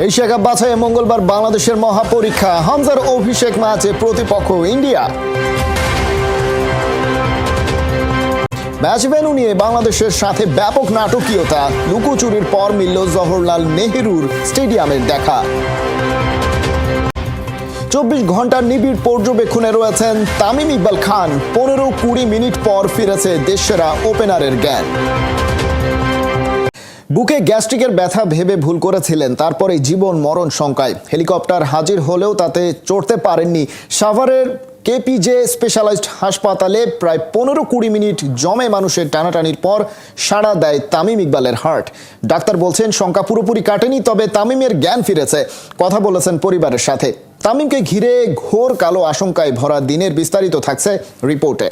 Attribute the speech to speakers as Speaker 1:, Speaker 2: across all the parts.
Speaker 1: Asia cup বাছাইয়ে মঙ্গলবার বাংলাদেশের মহাপরীক্ষা। হামজার অভিষেক ম্যাচে প্রতিপক্ষ ইন্ডিয়া। ম্যাচ ভেন্যু নিয়ে বাংলাদেশের সাথে ব্যাপক নাটকীয়তা। লুকোচুরির পর মিলল জওহরলাল নেহরুর স্টেডিয়ামের দেখা। 24 ঘন্টার নিবিড় পর্যবেক্ষণে রয়েছেন তামিম ইকবাল খান। 15-20 মিনিট পর ফিরেছে দেশসেরা ওপেনারের জ্ঞান। বুকে গ্যাস্ট্রিকের ব্যথা ভেবে ভুল করেছিলেন, তারপরে জীবন মরণ শঙ্কায়। হেলিকপ্টার হাজির হলেও তাতে চড়তে পারেননি। সাভারের কেপিজে স্পেশালাইজড হাসপাতালে প্রায় 15-20 মিনিট জমে মানুষের টানাটানির পর সাড়া দেয় তামিম ইকবালের হার্ট। ডাক্তার বলছেন শঙ্কা পুরোপুরি কাটেনি, তবে তামিমের জ্ঞান ফিরেছে। কথা বলেছেন পরিবারের সাথে। তামিমকে ঘিরে ঘোর কালো আশঙ্কায় ভরা দিনের বিস্তারিত থাকছে রিপোর্টে।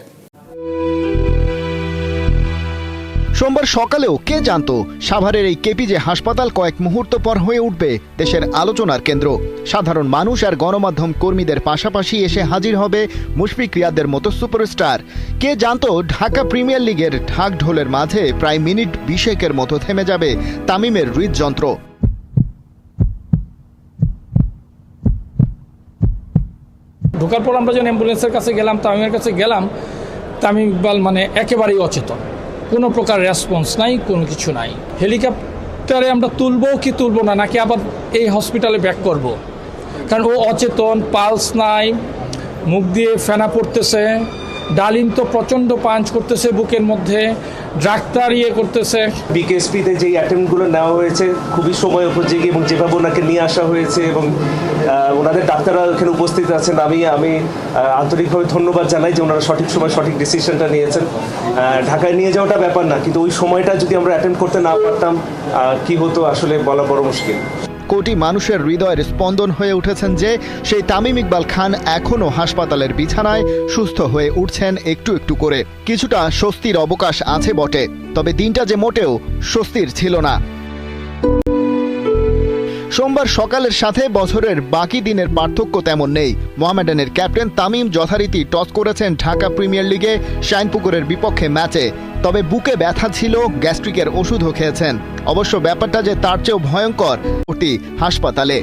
Speaker 1: সোমবার সকালেও কে জানতো সাভারের এই কেপিজে হাসপাতাল কয়েক মুহূর্ত পর হয়ে উঠবে দেশের আলোচনার কেন্দ্র। সাধারণ মানুষ আর গণমাধ্যম কর্মীদের পাশাপাশি এসে হাজির হবে মুশফিক রিয়াদের মতো সুপারস্টার। কে জানতো ঢাকা প্রিমিয়ার লিগের ঢাক ঢোলের মাঝে প্রায় মিনিট 20 মতো থেমে যাবে তামিমের হৃদযন্ত্র।
Speaker 2: ঢোকার পর আমরা যখন অ্যাম্বুলেন্সের কাছে গেলাম, তামিমের কাছে গেলাম, তামিম ইকবাল একেবারেই অচেতন, কোনো প্রকার রেসপন্স নাই, কোনো কিছু নাই। হেলিকপ্টারে আমরা তুলবো কি তুলবো না, নাকি আবার এই হসপিটালে ব্যাক করব, কারণ ও অচেতন, পালস নাই, মুখ দিয়ে ফেনা পড়তেছে, ডালিম তো প্রচণ্ড পাঞ্চ করতেছে বুকের মধ্যে, ডাক্তার করতেছে।
Speaker 3: বিকেএসপিতে যেই অ্যাটেম্পটগুলো নেওয়া হয়েছে খুবই সময় উপযোগী, এবং যেভাবে ওনাকে নিয়ে আসা হয়েছে এবং ওনাদের ডাক্তাররা এখানে উপস্থিত আছেন, আমি আন্তরিকভাবে ধন্যবাদ জানাই যে ওনারা সঠিক সময় সঠিক ডিসিশনটা নিয়েছেন। ঢাকায় নিয়ে যাওয়াটা ব্যাপার না, কিন্তু ওই সময়টা যদি আমরা অ্যাটেম্প করতে না পারতাম কি হতো আসলে বলা বড় মুশকিল।
Speaker 1: কোটি মানুষের হৃদয়ের স্পন্দন হয়ে উঠেছেন যে সেই তামিম ইকবাল খান এখনও হাসপাতালের বিছানায় সুস্থ হয়ে উঠছেন একটু একটু করে। কিছুটা স্বস্তির অবকাশ আছে বটে, তবে দিনটা যে মোটেও স্বস্তির ছিল না। সোমবার সকালের সাথে বছরের বাকি দিনের পার্থক্য তেমন নেই। মোহামেডানের ক্যাপ্টেন তামিম যথারীতি টস করেছেন ঢাকা প্রিমিয়ার লিগে শাইনপুকুরের বিপক্ষে ম্যাচে, তবে বুকে ব্যথা ছিল, গ্যাস্ট্রিকের ওষুধও খেয়েছেন। অবশ্য ব্যাপারটা যে তার চেয়েও ভয়ঙ্কর হাসপাতালে।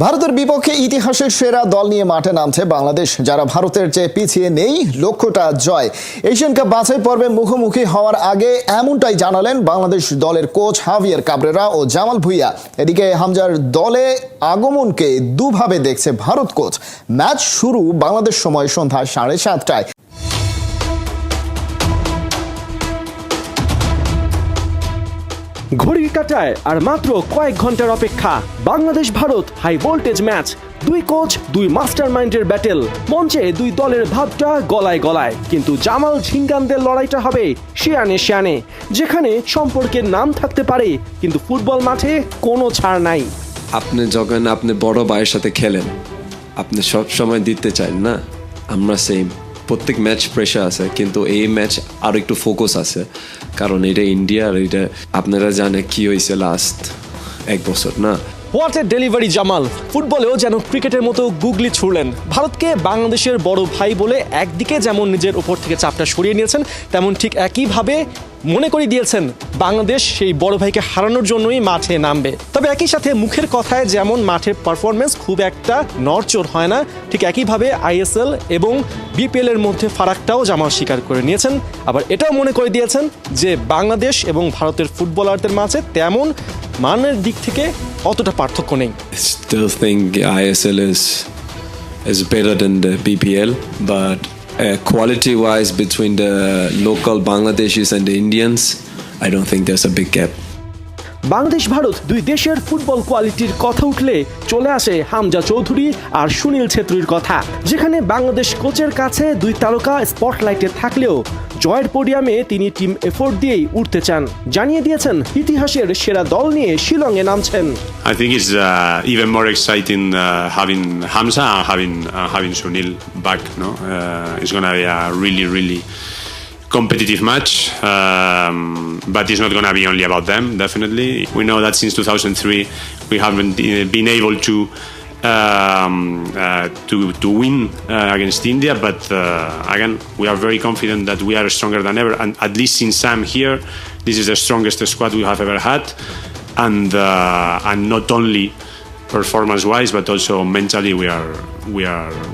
Speaker 1: ভারতের বিপক্ষে ইতিহাসের সেরা দল নিয়ে মাঠে নামছে বাংলাদেশ, যারা ভারতের চেয়ে পিছিয়ে নেই, লক্ষ্যটা জয়। এশিয়ান কাপ বাছাই পর্বে মুখোমুখি হওয়ার আগে এমনটাই জানালেন বাংলাদেশ দলের কোচ হাভিয়ার কাবরেরা ও জামাল ভুঁইয়া। এদিকে হামজার দলে আগমনকে দুভাবে দেখছে ভারত কোচ। ম্যাচ শুরু বাংলাদেশ সময় সন্ধ্যা 7:30টায়।
Speaker 4: ঘড়ির কাঁটায় আর মাত্র কয়েক ঘন্টার অপেক্ষা। Bangladesh Bharat high voltage match, দুই কোচ, দুই মাস্টার মাইন্ডের ব্যাটেল। মঞ্চে দুই দলের ভাবটা গলায় গলায়, কিন্তু জামাল ঝিঙ্গানদের লড়াইটা হবে শিয়ানে শিয়ানে, যেখানে সম্পর্কের নাম থাকতে পারে কিন্তু ফুটবল মাঠে কোনো ছাড় নাই।
Speaker 5: আপনি যখন আপনি বড় ভাইয়ের সাথে খেলেন, আপনি সব সময় দিতে চান না। আমরা সেম, প্রত্যেক ম্যাচ প্রেশার আছে, কিন্তু এই ম্যাচ আরো একটু ফোকাস আছে, কারণ এটা ইন্ডিয়া। আর এটা আপনারা জানে কি হয়েছে লাস্ট 1 বছর না।
Speaker 4: What a delivery Jamal! ফুটবলেও যেন ক্রিকেটের মতো গুগলি ছুড়লেন। ভারতকে বাংলাদেশের বড় ভাই বলে একদিকে যেমন নিজের উপর থেকে চাপটা সরিয়ে নিয়েছেন, তেমন ঠিক একইভাবে মনে করে দিয়েছেন বাংলাদেশ সেই বড় ভাইকে হারানোর জন্যই মাঠে নামবে। তবে একই সাথে মুখের কথায় যেমন মাঠের পারফরমেন্স খুব একটা নড়চড় হয় না, ঠিক একইভাবে আইএসএল এবং বিপিএল এর মধ্যে ফারাকটাও জামাল স্বীকার করে নিয়েছেন। আবার এটাও মনে করে দিয়েছেন যে বাংলাদেশ এবং ভারতের ফুটবলারদের মাঝে তেমন মানের দিক থেকে অতটা পার্থক্য নেই।
Speaker 5: Still think ISL is better than the BPL, but quality wise between the local Bangladeshis and the Indians, I don't think there's a big gap.
Speaker 4: Bangladesh Bharat দুই দেশের ফুটবল কোয়ালিটির কথা উঠলে চলে আসে হামজা চৌধুরী আর সুনীল ছেত্রীর কথা, যেখানে বাংলাদেশ কোচের কাছে দুই তারকা স্পটলাইটে থাকলেও জয়ের পোডিয়ামে তিনি টিম এফোর্ট দিয়েই উঠতে চান। জানিয়ে দিয়েছেন ইতিহাসের সেরা দল নিয়ে শিলংয়ে নামছেন।
Speaker 6: I think it's even more exciting having Hamza and having Sunil back. No, it's gonna be a really competitive match, but it's not going to be only about them. Definitely, we know that since 2003 we haven't been able to win against India, but again we are very confident that we are stronger than ever, and at least since I'm here, this is the strongest squad we have ever had. and not only performance-wise, but also mentally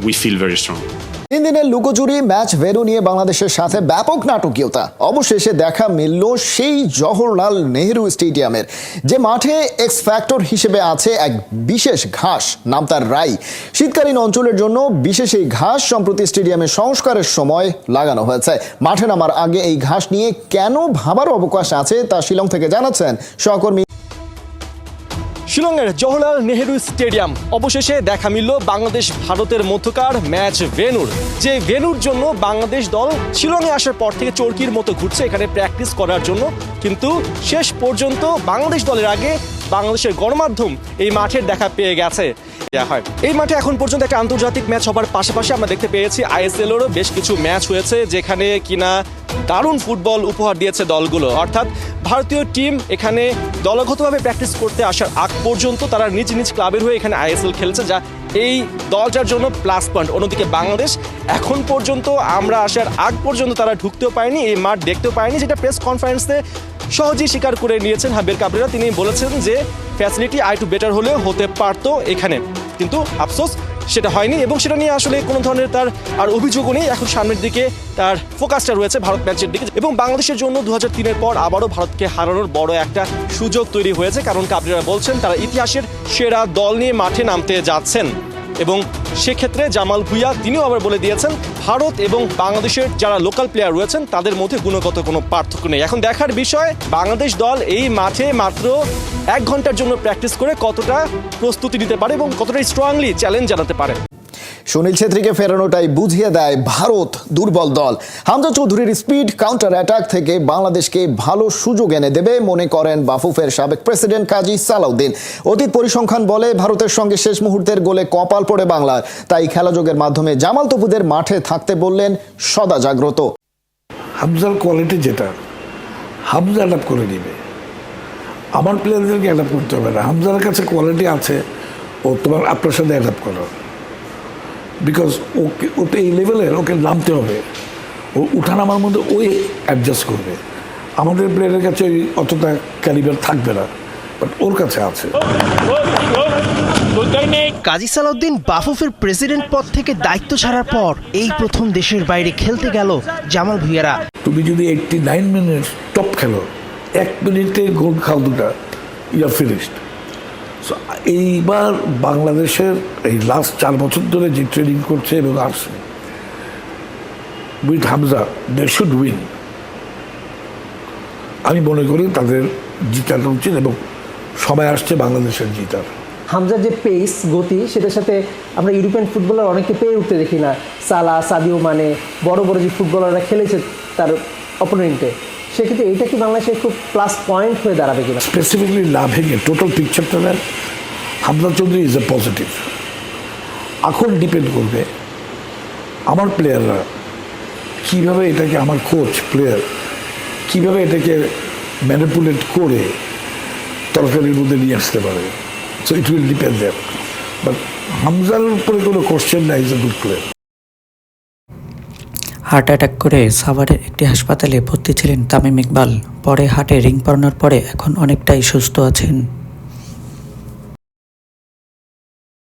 Speaker 6: we feel very strong.
Speaker 1: 3 দিনের লুকোচুরি match venue নিয়ে বাংলাদেশের সাথে ব্যাপক নাটকীয়তা। অবশেষে দেখা মিলল সেই জওহরলাল নেহেরু স্টেডিয়ামের, যে মাঠে এক্স ফ্যাক্টর হিসেবে আছে এক বিশেষ ঘাস, নাম তার রাই। শীতকালীন অঞ্চলের জন্য বিশেষ এই ঘাস সম্প্রতি স্টেডিয়ামের সংস্কারের সময় লাগানো হয়েছে। মাঠে নামার আগে এই ঘাস নিয়ে কেন ভাবার অবকাশ আছে তা শিলং থেকে জানাচ্ছেন সহকর্মী।
Speaker 4: শিলংয়ের জওহরলাল নেহেরু স্টেডিয়াম অবশেষে দেখা মিলল বাংলাদেশ ভারতের মধ্যকার ম্যাচ ভেন্যুর, যে ভেন্যুর জন্য বাংলাদেশ দল শিলংয়ে আসার পর থেকে চরকির মতো ঘুরছে এখানে প্র্যাকটিস করার জন্য। কিন্তু শেষ পর্যন্ত বাংলাদেশ দলের আগে বাংলাদেশের গণমাধ্যম এই মাঠের দেখা পেয়ে গেছে। এই মাঠে এখন পর্যন্ত একটা আন্তর্জাতিক ম্যাচ হবার পাশাপাশি আমরা দেখতে পেয়েছি আইএসএলেরও বেশ কিছু ম্যাচ হয়েছে, যেখানে কিনা দারুণ ফুটবল উপহার দিয়েছে দলগুলো। অর্থাৎ ভারতীয় টিম এখানে দলগতভাবে প্র্যাকটিস করতে আসার আগ পর্যন্ত তারা নিজ নিজ ক্লাবের হয়ে এখানে আইএসএল খেলছে, যা এই দলটার জন্য প্লাস পয়েন্ট। অন্যদিকে বাংলাদেশ এখন পর্যন্ত আমরা আসার আগ পর্যন্ত তারা ঢুকতেও পারেনি, এই মাঠ দেখতেও পারেনি, যেটা প্রেস কনফারেন্সে সহজেই স্বীকার করে নিয়েছেন হাবির কাবরেরা। তিনি বলেছেন যে ফ্যাসিলিটি আরেকটু বেটার হলেও হতে পারতো এখানে, কিন্তু আফসোস সেটা হয়নি এবং সেটা নিয়ে আসলে কোনো ধরনের তার আর অভিযোগও নেই। এখন সামনের দিকে তার ফোকাসটা রয়েছে ভারত ম্যাচের দিকে এবং বাংলাদেশের জন্য 2003-এর পর আবারও ভারতকে হারানোর বড় একটা সুযোগ তৈরি হয়েছে, কারণ কাবরেরা বলছেন তারা ইতিহাসের সেরা দল নিয়ে মাঠে নামতে যাচ্ছেন। এবং সেক্ষেত্রে জামাল ভুঁইয়া তিনিও আবার বলে দিয়েছেন ভারত এবং বাংলাদেশের যারা লোকাল প্লেয়ার রয়েছেন তাদের মধ্যে গুণগত কোনো পার্থক্য নেই। এখন দেখার বিষয় বাংলাদেশ দল এই মাঠে মাত্র 1 ঘন্টার জন্য প্র্যাকটিস করে কতটা প্রস্তুতি নিতে পারে এবং কতটা স্ট্রংলি চ্যালেঞ্জ জানাতে পারে।
Speaker 1: সুনীল ছেত্রীকে ফেরানোটাই বুঝিয়ে দেয় ভারত দুর্বল দল। হামজা চৌধুরীর স্পিড কাউন্টার অ্যাটাক থেকে বাংলাদেশকে ভালো সুযোগ এনে দেবে মনে করেন বাফুফের সাবেক প্রেসিডেন্ট কাজী সালাউদ্দিন। অতীত পরিসংখ্যান বলে ভারতের সঙ্গে শেষ মুহূর্তের গোলে কপাল পড়ে বাংলার, তাই খেলাযোগের মাধ্যমে জামাল তপুদের মাঠে থাকতে বললেন সদা জাগ্রত।
Speaker 7: হামজার কোয়ালিটি যেটা হামজা অ্যাডাপ্ট করে নিবে, আমার প্লেয়ারদেরকে অ্যাডাপ্ট করতে হবে না। হামজার কাছে কোয়ালিটি আছে, ও তোমার আপনার সাথে অ্যাডাপ্ট করার, বিকজ ও তো এই লেভেলের, ওকে নামতে হবে, ও উঠানামার মধ্যে ওই অ্যাডজাস্ট করবে। আমাদের প্লেয়ারের কাছে ওই অতটা ক্যালিবার থাকবে না, বাট ওর কাছে আছে।
Speaker 8: কাজী সালাউদ্দিন বাফুফের প্রেসিডেন্ট পদ থেকে দায়িত্ব ছাড়ার পর এই প্রথম দেশের বাইরে খেলতে গেল জামাল ভুঁইয়ারা।
Speaker 7: তুমি যদি 89 মিনিট টপ খেলো, 1 মিনিটে গোল খাও দুটা, ইউ আর ফিনিশড। সো এইবার বাংলাদেশের এই লাস্ট 4 বছর ধরে যে ট্রেনিং করছে এবং আসছে with Hamza, they should win. আমি মনে করি তাদের জিতানো উচিত এবং সময় আসছে বাংলাদেশের জিতার।
Speaker 9: হামজার যে পেস, গতি, সেটার সাথে আমরা ইউরোপিয়ান ফুটবলার অনেকে পেয়ে উঠতে দেখি না। সালা, সাদিও মানে বড় বড় যে ফুটবলাররা খেলেছে তার অপোনেন্টে, সেক্ষেত্রে এইটা কি বাংলাদেশের খুব প্লাস পয়েন্ট হয়ে দাঁড়াবে কিনা?
Speaker 7: স্পেসিফিকলি না ভেঙে টোটাল পিকচারটা নেন, Hamza Chowdhury is a positive. এখন ডিপেন্ড করবে আমার প্লেয়াররা কীভাবে এটাকে, আমার কোচ প্লেয়ার কীভাবে এটাকে ম্যানিপুলেট করে তরকারির মধ্যে নিয়ে আসতে পারে। So it will depend that, but হামজার উপরে কোনো কোশ্চেন নাই, is a good player.
Speaker 10: Heart attack করে সাভারের একটি হাসপাতালে ভর্তি ছিলেন তামিম ইকবাল। পরে হার্টে রিং পরানোর পরে এখন অনেকটাই সুস্থ আছেন।